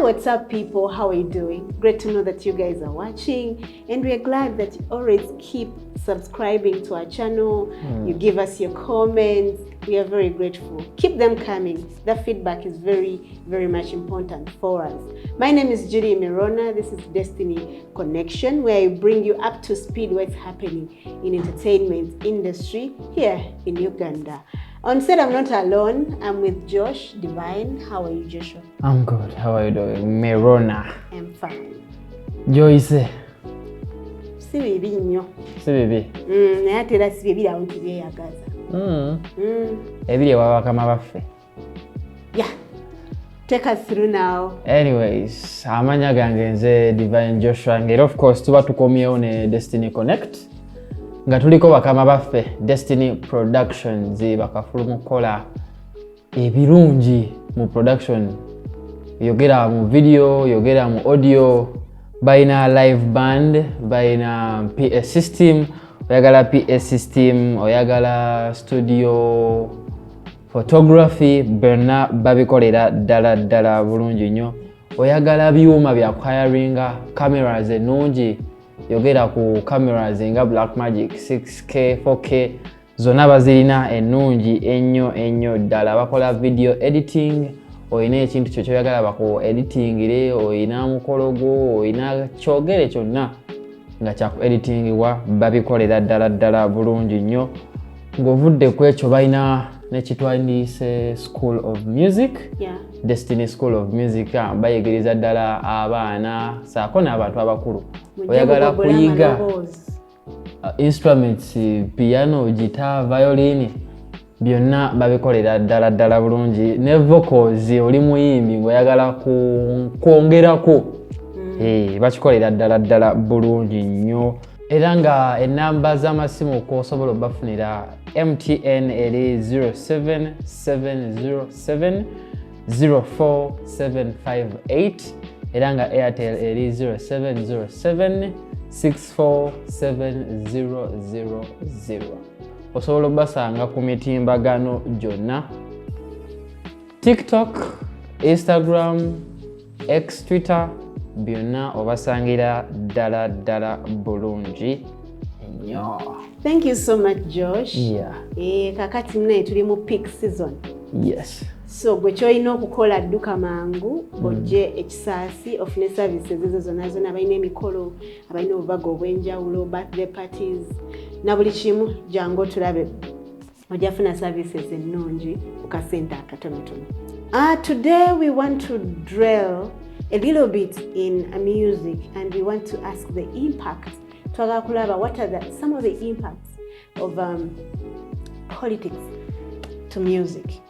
what's up, people? How are you doing? Great to know that you guys are watching, and we're glad that you always keep subscribing to our channel. You give us your comments. We are very grateful. Keep them coming. The feedback is very, very much important for us. My name is Judy Mirona. This is Destiny Connection, where I bring you up to speed what's happening in entertainment industry here in Uganda. On set, I'm not alone. I'm with Josh Divine. How are you, Joshua? I'm good. How are you doing? Mirona. I'm fine. Joyce. Si bibi nnyo. Si bibi. Naye ate era si bibi awo tubyeyagaza. Ebiri wabakama baffe. Yeah. Take us through now. Anyways, amanya gange nze Divine Joshua ngero of course tuba tukomyewo ne Destiny Connect. Nga tuliko bakama baffe Destiny Productions bakafulumu kola ebirungi mu production. Yogera mu video, yogera mu audio, baina live band, baina PS system, oyagala PS system, oyagala studio photography, berna babikolera dala bulungi nnyo. Oyagala byuma bya acquiringa, cameras ennungi, yogera ku cameras nga Blackmagic 6K, 4K, zonna bazirina ennungi ennyo ddala. Bakola video editing, oyina ekintu kyo kyoyagala baku editingire, oyina mukolo gwo, oyina kyogere kyonna nga kyaku editingibwa, babikolera ddala bulungi nnyo. Ng'ovudde ku ekyo balina nekitwandiise School of Music, Destiny School of Music, bayigiriza ddala abaana saako n'abantu abakulu. Oyagala kuyiga instruments, piano, guitar, violin, byonna babikolera ddala bulungi. Ne vocals, oli muyimbi ng'oyagala kwongerako, bakikolera ddala bulungi nnyo. Era nga ennamba z'amasimu kw'osobola obbafunira MTN eri 07707 04758, era nga Airtel eri 0707 64700. Osobola obbasanga ku mitimbagano gyonna: TikTok, Instagram, X, Twitter, byonna obasangira ddala bulungi nnyo. Thank you so much, Josh. Yeah. Kakati naye tuli mu peak season. Yes. So gwe kyolina okukola dduka mangu ojje ekisaasi ofune services ezo zonna balina emikolo, abalina obubaga obw'enjawulo, birthday parties, na buli kimu jangu otulabe ojja funa services ennungi ku kasente akatonotono. Today we want to drill a little bit in music, and we want to ask the impact. Twagala kulaba what are some of the impacts of politics to music.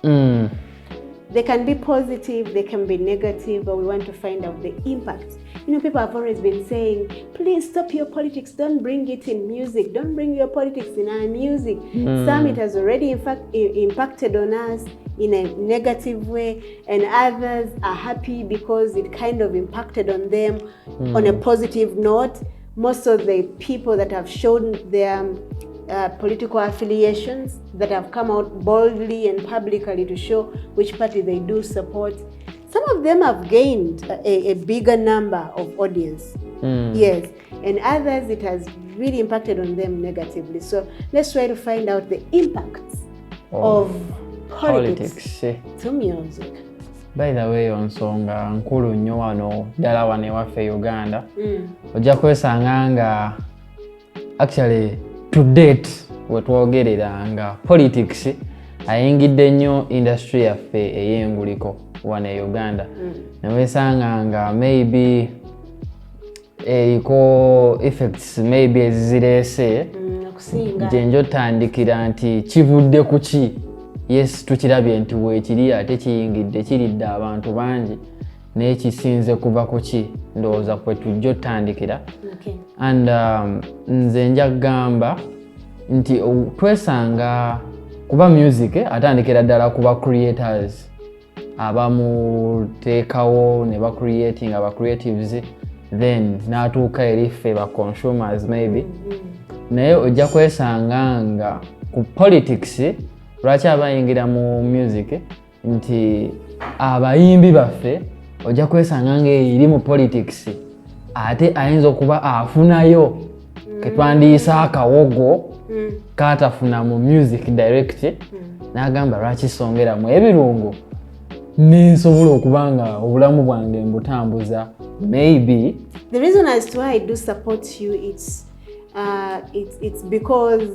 They can be positive, they can be negative, but we want to find out the impact. You know, people have always been saying, please stop your politics, don't bring it in music, don't bring your politics in our music. Some it has already in fact impacted on us in a negative way, and others are happy because it kind of impacted on them on a positive note. Most of the people that have shown their political affiliations, that have come out boldly and publicly to show which party they do support, some of them have gained a bigger number of audience. Yes, and others it has really impacted on them negatively. So let's try to find out the impacts of politics to music. By the way, onsonga nkulu nnyo wano ddala wano ewaffe Uganda, ojja kwesanga nga actually to date wetwogerera nga politics ayingidde nnyo industry yaffe ey'enguliko wano e Uganda. Newesanga nga maybe eriko effects maybe ezizireese gye njotandikira nti kivudde ku ki. Yes, tukirabye nti weekiri ate kiyingidde kiridde abantu bangi, naye kisinze kuva ku ki? Ndowooza kwe tujja otandikira. And nze nja kugamba nti twesanga kuba music atandikira ddala kuba creators abamuteekawo ne bacreating aba creatives, then n'atuuka eri ffe ba consumers maybe. Naye ojja kwesanga nga ku politics lwaki abayingira mu music nti abayimbi baffe ojja kwesanga ng'eri mu politics ate ayinza okuba afunayo ketwandiyisa akawogo kaatafuna mu music direct n'agamba lwaki songeramu ebirungo nensobola okuba nga obulamu bwange mbutambuza. Maybe the reason as to why I do support you, it's because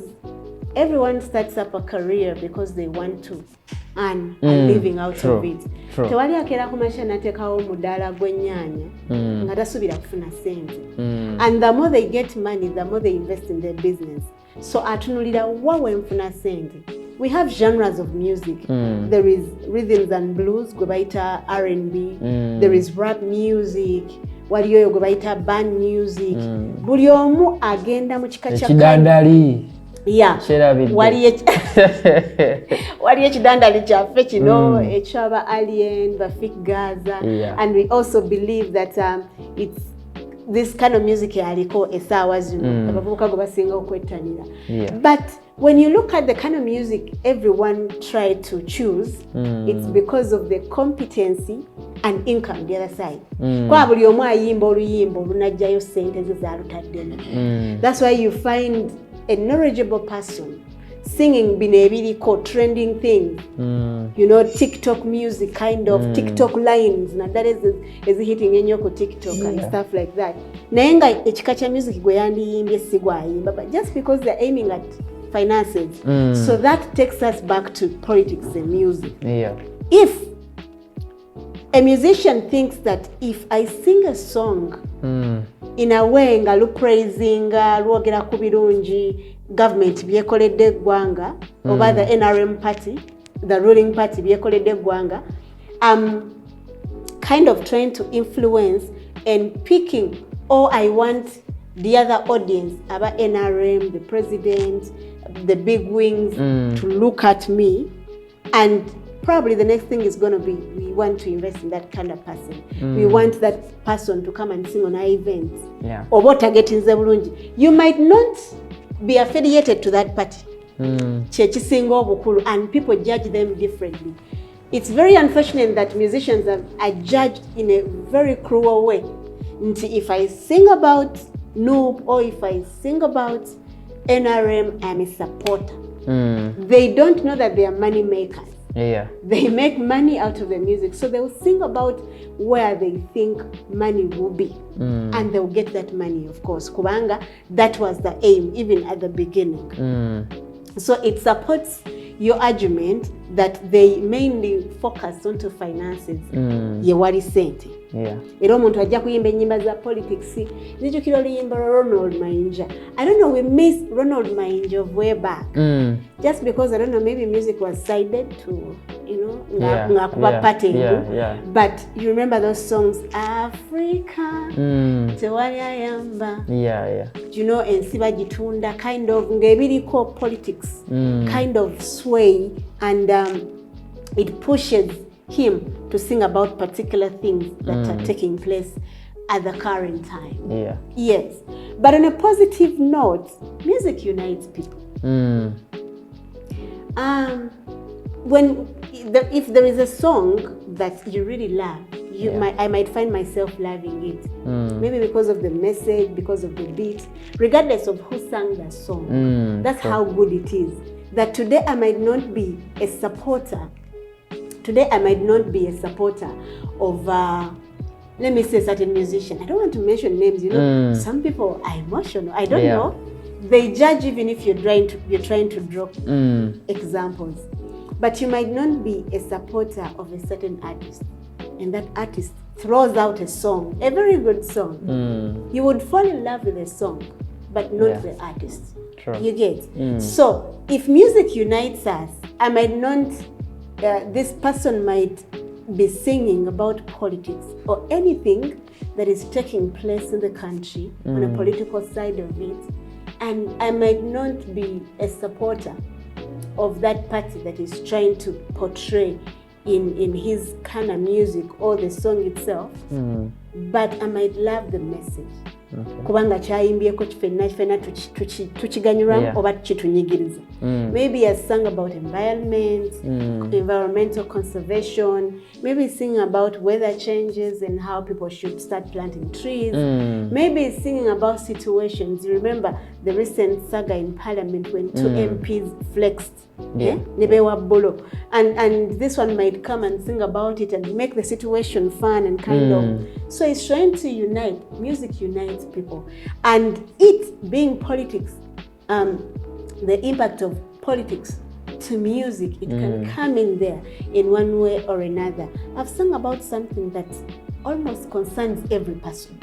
everyone starts up a career because they want to earn a living out of it. Tewali akeera ku makya nateekawo omudaala gw'ennyaanya nga tasubira kufuna sente. And the more they get money, the more they invest in their business. So atunulira wa wenfuna sente. We have genres of music. There is rhythms and blues, gwe bayita R&B. There is rap music. Waliyo oyo gwe bayita band music. Buli omu agenda mu kika kya ekidandali. Yeah. Waliyo ekidandali kyaffe kino ekyaba Alien, Bafik Gaza. And we also believe that it's this kind of music yaliko esaawa zino abavubuka gwe basinga okwettanira. But when you look at the kind of music everyone tried to choose, it's because of the competency and income the other side. Kwa buli omu ayimba oluyimba olunajjayo sente ze zaalutaddemu. That's why you find a knowledgeable person singing bino ebiriko trending things. You know, TikTok music, kind of TikTok lines naddala ezihitting ennyo ku TikTok and stuff like that. Naye nga ekika kya music gwe yandiyimbye si gwayimba, but just because they're aiming at finances. So that takes us back to politics and music. If a musician thinks that if I sing a song in a way nga lupraisinga lwogera ku birungi government byekoledde eggwanga oba the NRM party, the ruling party byekoledde eggwanga, I'm kind of trying to influence and picking, or I want the other audience, aba NRM, the president, the big wings to look at me, and probably the next thing is going to be we want to invest in that kind of person. We want that person to come and sing on our events. Oba otagetinze bulungi. You might not be affiliated to that party. Kyekisinga obukulu, and people judge them differently. It's very unfortunate that musicians are judged in a very cruel way. If I sing about Noob or if I sing about NRM, I'm a supporter. They don't know that they are money makers. They make money out of the music, so they will sing about where they think money will be, and they'll get that money, of course. Kubanga, that was the aim, even at the beginning. So it supports your argument that they mainly focus onto finances. Yewali sente. Era omuntu ajja kuyimba ennyimba za politics nijjukira oluyimba lwa Ronald Mayinja. I don't know, we miss Ronald Mayinja of way back. Just because, I don't know, maybe music was sided to, you know, ngakuba patengu. But you remember those songs, Africa, tewali ayamba. You know, ensiba gitunda, kind of, ngebiriko politics, kind of sway, and it pushes him to sing about particular things that are taking place at the current time. Yes. But on a positive note, music unites people. If there is a song that you really love, I might find myself loving it. Maybe because of the message, because of the beat, regardless of who sang that song. That's how good it is. That today I might not be a supporter. Today I might not be a supporter of, let me say, a certain musician. I don't want to mention names, you know. Some people are emotional. I don't know. They judge even if you're trying to drop examples. But you might not be a supporter of a certain artist, and that artist throws out a song, a very good song. You would fall in love with the song, but not the artist. You get? So if music unites us, I might not, this person might be singing about politics or anything that is taking place in the country on a political side of it, and I might not be a supporter of that party that is trying to portray in his kind of music or the song itself, but I might love the message. kubanga kyayimbyeko fenna tukiganyulwamu oba kitunyigiriza. Maybe he has sung about environment, environmental conservation, maybe he's singing about weather changes and how people should start planting trees. Maybe he's singing about situations. You remember the recent saga in Parliament when two MPs flexed. Nebewa bolo. And this one might come and sing about it and make the situation fun and kind of. So it's trying to unite. Music unites people. And it being politics, the impact of politics to music, it can come in there in one way or another. I've sung about something that almost concerns every person,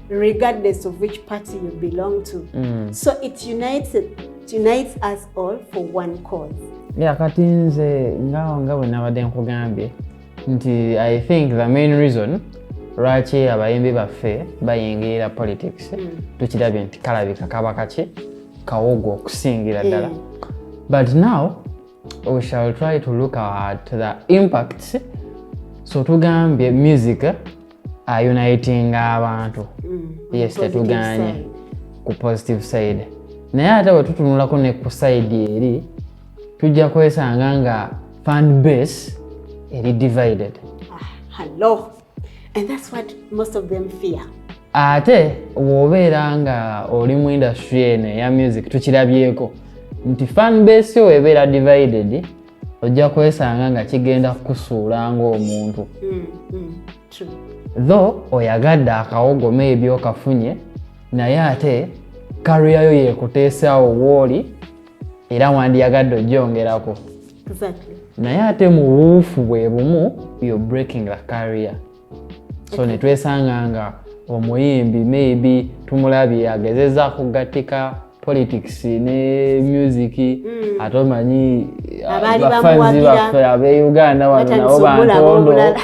regardless of which party you belong to. So it unites us all for one cause. Kati nze nga nabadde nkugambye nti I think the main reason lwaki abayimbi baffe bayingirira politics tukirabye nti kalabika kaba kaki kawogo okusingira ddala. But now we shall try to look at the impacts. So tugambye music uniting abantu. Yes, tetuganye ku positive side. Naye ate bwe tutunulako ne ku side eri tujja kwesanga nga fan base eri divided. Hello. And that's what most of them fear. Ate wobeera nga oli mu industry ene ya music tukirabyeko nti fan base yo ebeera divided, ojja kwesanga nga kigenda kusuula ng'omuntu. True. Though oyagadde akawogo maybe okafunye, naye ate career yo yeekuteesaawo wooli era wandiyagadde ogyongerako. Exactly. Naye ate mu buufu bwe bumu you're breaking the career. So ne twesanga nga omuyimbi maybe tumulabye agezeza kugatika politics ne music, ate omanyi abafanzi baffe ab'Uganda wano nabo bantondo.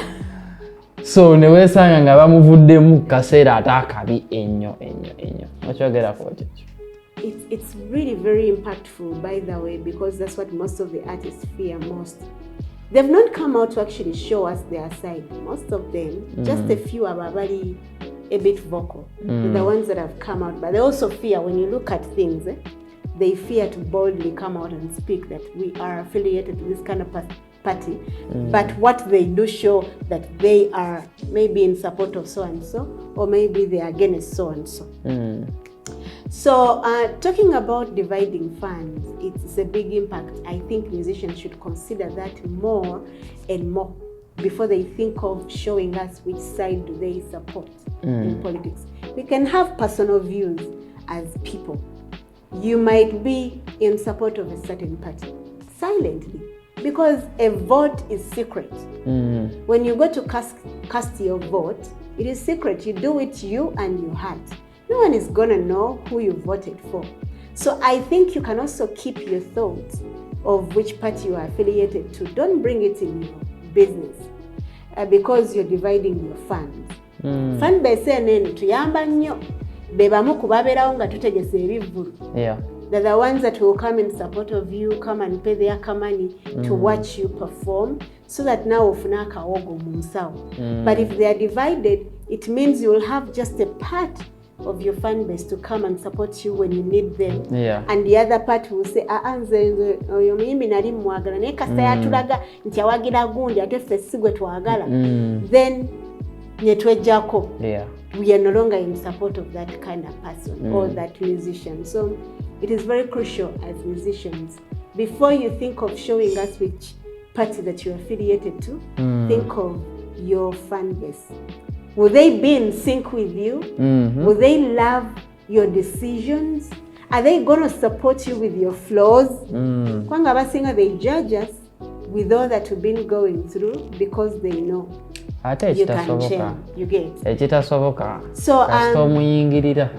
So ne wesanga nga bamuvuddemu kaseera ate akabi ennyo. Okyogerako ekyo. It's really very impactful, by the way, because that's what most of the artists fear most. They've not come out to actually show us their side. Most of them, just a few are very a bit vocal. The ones that have come out, but they also fear when you look at things. They fear to boldly come out and speak that we are affiliated to this kind of party. But what they do show that they are maybe in support of so and so, or maybe they are against so and so. So talking about dividing fans, it's a big impact. I think musicians should consider that more and more before they think of showing us which side do they support in politics. We can have personal views as people. You might be in support of a certain party silently because a vote is secret. When you go to cast your vote, it is secret. You do it you and your heart. No one is gonna know who you voted for. So I think you can also keep your thoughts of which party you are affiliated to. Don't bring it in your business because you're dividing your fans. Fan base nene tuyamba nnyo bebamu kubabeerawo nga tutegese ebivvulu. They're the ones that will come in support of you, come and pay their money to watch you perform, so that now ofuna akawogo mu nsawo. But if they are divided, it means you will have just a part of your fan base to come and support you when you need them. And the other part will say, nze oyo muyimbi nali mwagala naye kasita yatulaga nti awagira gundi ate ffe sigwe twagala. Then netwejjako. We are no longer in support of that kind of person or that musician. So it is very crucial as musicians, before you think of showing us which party that you're affiliated to, think of your fan base. Will they be in sync with you? Will they love your decisions? Are they going to support you with your flaws? Kwanga basinga, they judge us with all that we've been going through because they know you can change. You get. So omuyingirira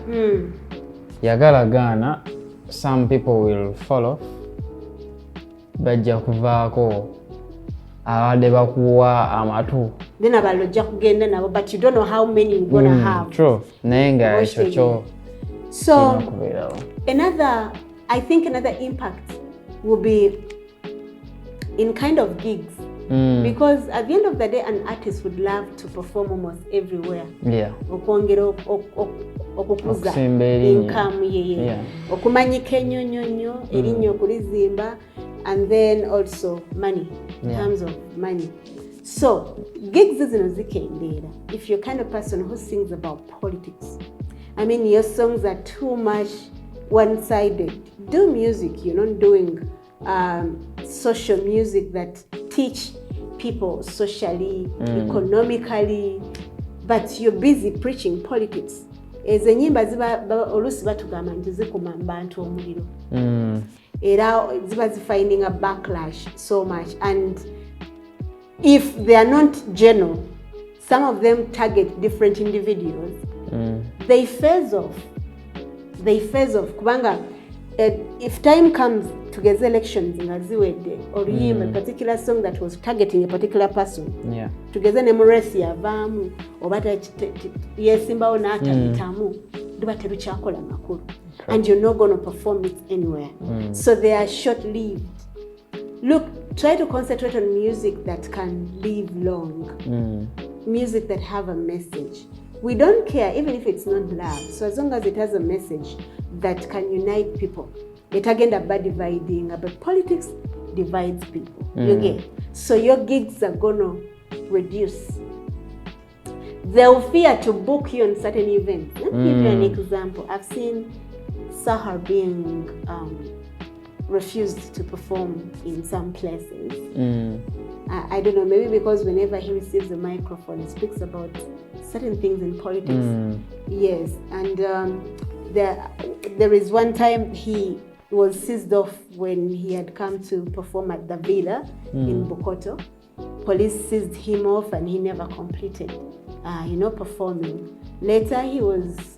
yagala gaana, some people will follow, bajja kuvaako abadde bakuwa amatu. Then abalojja kugenda nabo, but you don't know how many you're going to have. True. Naye nga ekyo kyo. So I think another impact will be in kind of gigs. Because at the end of the day, an artist would love to perform almost everywhere. okukuza income ye okumanyika ennyonnyonnyo erinnya okulizimba and then also money in terms of money. So gigs zino zikendeera if you're kind of person who sings about politics. I mean, your songs are too much one-sided. Do music, you're not doing social music that teach people socially, economically, but you're busy preaching politics. Ezo ennyimba oluusi batugamba nti zikuma bantu omuliro. Era ziba zifinding a backlash so much, and if they are not general, some of them target different individuals. They phase off kubanga if time comes tugeze elections nga ziwedde oluyimba a particular song that was targeting a particular person tugeze ne muresi yavaamu oba yesimbawo n'atabitamu luba terukyakola makulu and you're not going to perform it anywhere. So they are short-lived. Look, try to concentrate on music that can live long, music that have a message. We don't care even if it's not love, so as long as it has a message that can unite people. It again about dividing, but politics divides people. You get? So your gigs are gonna reduce. They'll fear to book you on certain events. Let me give you an example. I've seen Sahar being refused to perform in some places. I don't know, maybe because whenever he receives a microphone, he speaks about certain things in politics. Yes, and there is one time he was seized off when he had come to perform at the Villa in Bokoto. Police seized him off and he never completed, performing. Later he was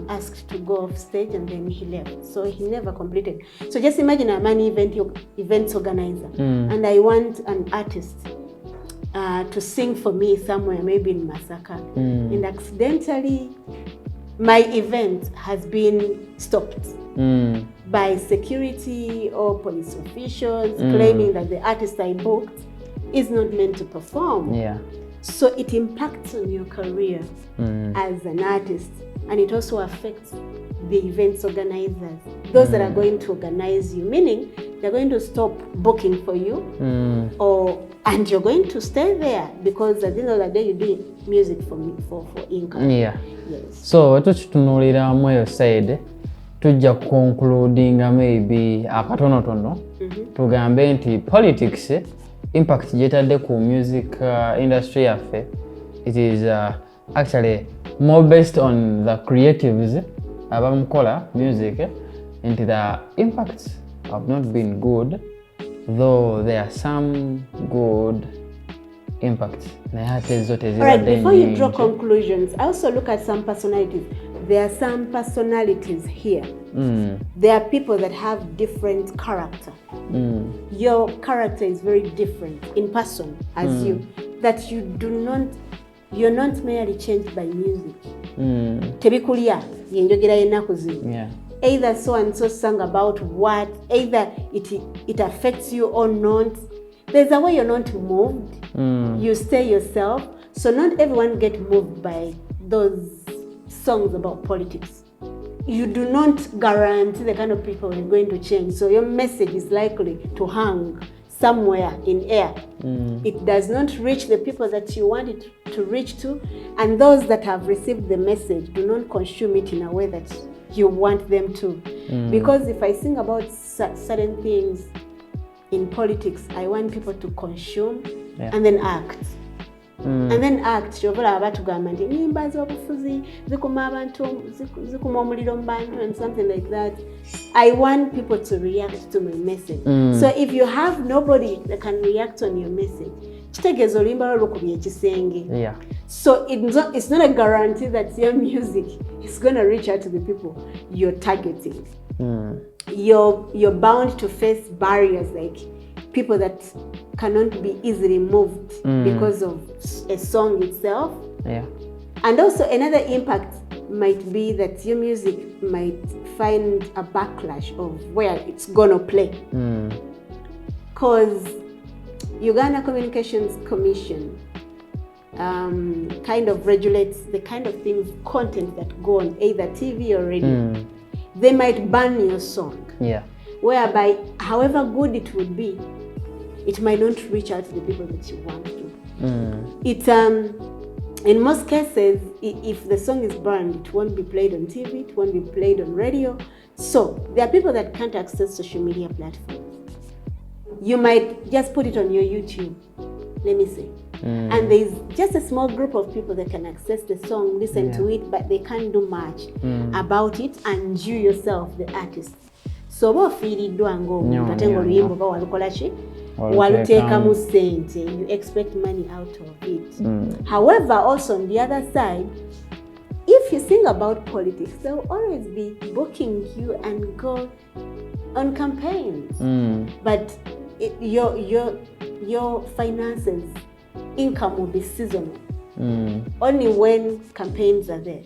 asked to go off stage and then he left. So he never completed. So just imagine I'm an events organizer and I want an artist to sing for me somewhere, maybe in Masaka. And accidentally, my event has been stopped by security or police officials claiming that the artist I booked is not meant to perform. So it impacts on your career as an artist. And it also affects the events organizers, those that are going to organize you, meaning they're going to stop booking for you, and you're going to stay there because at the end of the day you're doing music for income. Yes. So tukitunulira mweyo side tujja concluding maybe akatonotono tugambe nti politics impact jetadde ku music industry yaffe, it is actually more based on the creatives abamukola music, and the impacts have not been good, though there are some good impacts. Alright, before you draw conclusions, I also look at some personalities. There are some personalities here. There are people that have different character. Your character is very different in person as you, that you're not merely changed by music. Tebikulia yenjogera yenaku zino. Either so and so sang about what, either it affects you or not. There's a way you're not moved. You stay yourself. So not everyone get moved by those songs about politics. You do not guarantee the kind of people you're going to change. So your message is likely to hang somewhere in air. It does not reach the people that you want it to reach to, and those that have received the message do not consume it in a way that you want them to. Because if I sing about certain things in politics, I want people to consume and then act. And then act. And something like that. I want people to react to my message. So if you have nobody that can react on your message, so it's not a guarantee that your music is going to reach out to the people you're targeting. You're bound to face barriers like people that cannot be easily moved because of a song itself. And also another impact might be that your music might find a backlash of where it's gonna play. Because Uganda Communications Commission kind of regulates the kind of things, content that go on either TV or radio. They might ban your song. Yeah. Whereby, however good it would be, it might not reach out to the people that you want to. In most cases, if the song is banned, it won't be played on TV, it won't be played on radio. So there are people that can't access social media platforms. You might just put it on your YouTube, let me say. And there's just a small group of people that can access the song, listen to it, but they can't do much about it, and you yourself, the artist. So bofiiriddwa ng'omuntu ate ng'oluyimba oba walukola ki waluteekamu ssente, you expect money out of it. However, also on the other side, if you sing about politics, they will always be booking you and go on campaigns. But your finances, income will be seasonal, only when campaigns are there.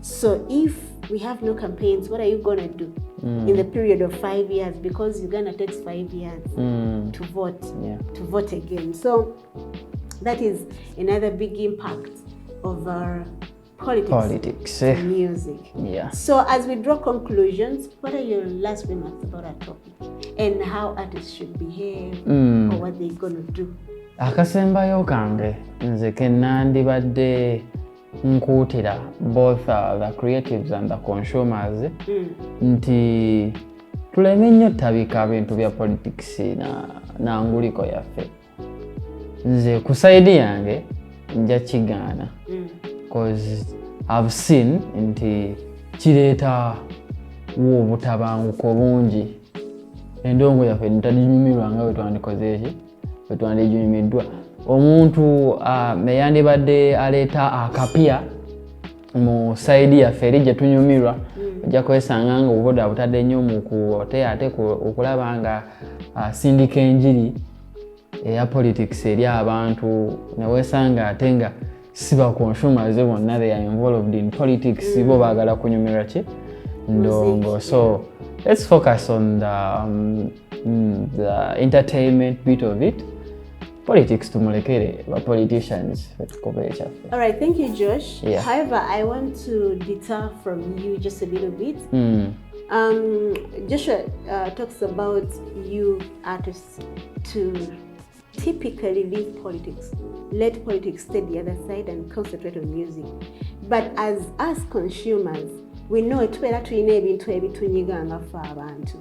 So if we have no campaigns, what are you going to do in the period of 5 years? Because Uganda takes 5 years to vote again. So that is another big impact of our politics and music. Yeah. So as we draw conclusions, what are your last remarks about our topic and how artists should behave or what they're going to do? Akasembayo kange nze kennandibadde nkuutira both the creatives and the consumers nti tuleme nnyo tabika bintu bya politics na nguliko yaffe. Nze ku side yange nja kigaana because I've seen nti kireeta obutabanguko bungi endongo yaffe ntadinyumirwa nga bwe twandikoze eki bwe twandijunyumiddwa. Omuntu yandibadde aleeta akapya mu side yaffe eri gye tunyumirwa ojja kwesanga nga obuboda butadde nnyo mu ate okulaba nga sindika enjiri eya politics eri abantu newesanga ate nga si ba consumers bonna they are involved in politics bo baagala kunyumirwa ki ndongo. So let's focus on the entertainment bit of it. Politics tumulekere ba politicians. All right, thank you, Josh. Yeah. However, I want to deter from you just a little bit. Joshua talks about you artists to typically leave politics, let politics stay the other side and concentrate on music. But as us consumers, we know tubeera tulina ebintu ebitunyiga nga ffe abantu.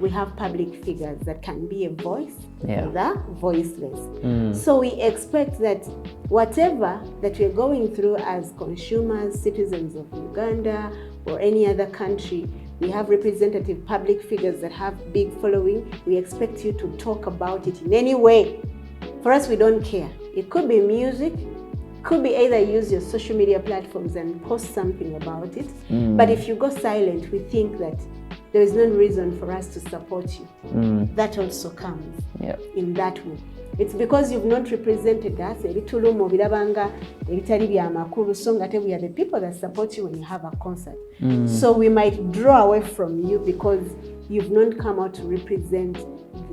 We have public figures that can be a voice for the voiceless. So we expect that whatever that we're going through as consumers, citizens of Uganda or any other country, we have representative public figures that have big following. We expect you to talk about it in any way. For us, we don't care. It could be music, could be either use your social media platforms and post something about it. But if you go silent, we think that there is no reason for us to support you. That also comes in that way. It's because you've not represented us. So we are the people that support you when you have a concert. So we might draw away from you because you've not come out to represent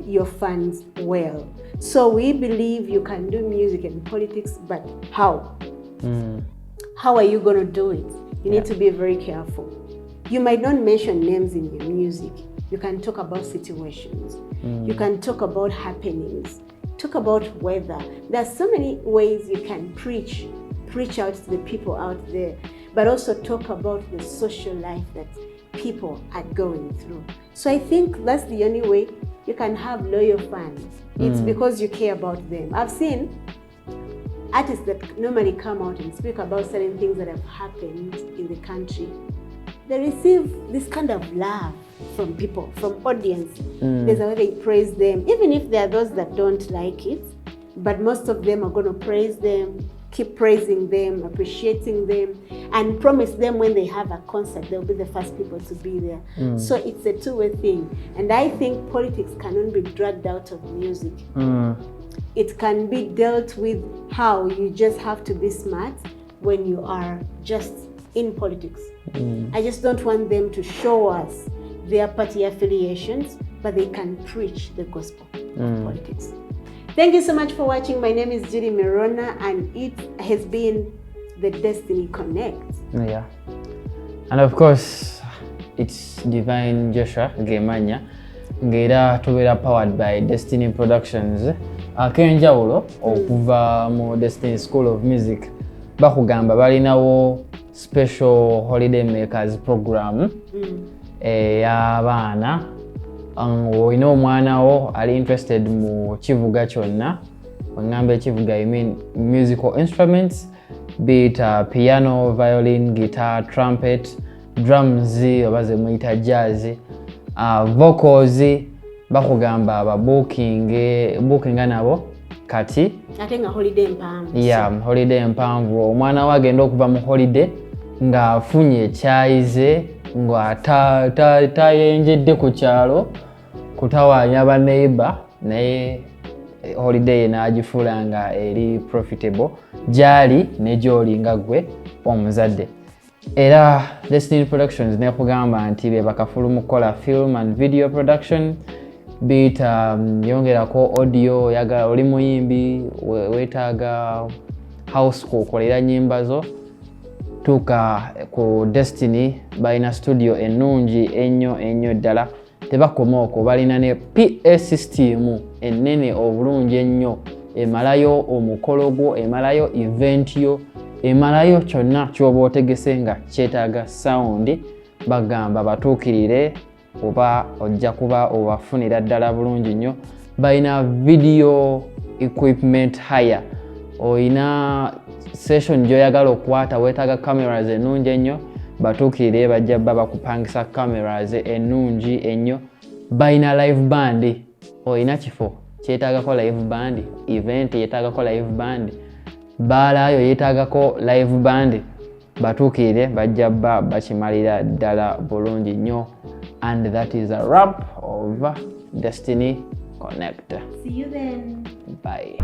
your fans well. So we believe you can do music and politics, but how? How are you going to do it? You need to be very careful. You might not mention names in your music. You can talk about situations. You can talk about happenings. Talk about weather. There are so many ways you can preach out to the people out there, but also talk about the social life that people are going through. So I think that's the only way you can have loyal fans. It's because you care about them. I've seen artists that normally come out and speak about certain things that have happened in the country. They receive this kind of love from people, from audience. There's a way they praise them, even if there are those that don't like it, but most of them are going to praise them, keep praising them, appreciating them, and promise them when they have a concert, they'll be the first people to be there. So it's a two-way thing. And I think politics cannot be dragged out of music. It can be dealt with how you just have to be smart when you are just in politics. I just don't want them to show us their party affiliations, but they can preach the gospel of politics. Thank you so much for watching. My name is Judy Mirona and it has been the Destiny Connect. Yeah. And of course, it's Divine Joshua Gemanya. Ngera tubeera powered by Destiny Productions. Akenjawulo okuva mu Destiny School of Music bakugamba balinawo special holiday makers program y'abaana. Olina omwana wo ali interested mu kivuga kyonna. Wengamba ekivuga I mean musical instruments, be it piano, violin, guitar, trumpet, drums oba ze muyita jazz, vocals bakugamba aba booking nabo kati ate nga holiday mpanvu. Yeah, holiday mpanvu. Omwana we agenda okuva mu holiday nga afunye ekyayize nga tayenjedde ku kyalo kutawaanya ba neighbor, naye holiday n'agifuula nga eri profitable gyali ne gy'oli nga gwe omuzadde. Era Destiny Productions nekugamba nti be bakafulu mu kukola film and video production, be it yongerako audio, yaga oli muyimbi wetaaga house kukolera nyimba zo, tuuka ku Destiny balina studio ennungi ennyo ddala. Tebakoma okwo, balina ne PA system ennene obulungi ennyo emalayo omukolo gwo, emalayo event yo, emalayo kyonna ky'oba otegese nga kyetaaga sound. Bagamba batuukirire oba ojja kuba obafunira ddala bulungi nnyo. Balina video equipment hire, oyina session gy'oyagala okukwata weetaaga cameras ennungi ennyo, batuukirire bajja bakupangisa cameras ennungi ennyo. Balina live band, oyina kifo kyetaagako live band, event yetaagako live band, baalayo yetaagako live band, batuukirire bajja bakimalira ddala bulungi nnyo. And that is a wrap of Destiny Connect. See you then. Bye.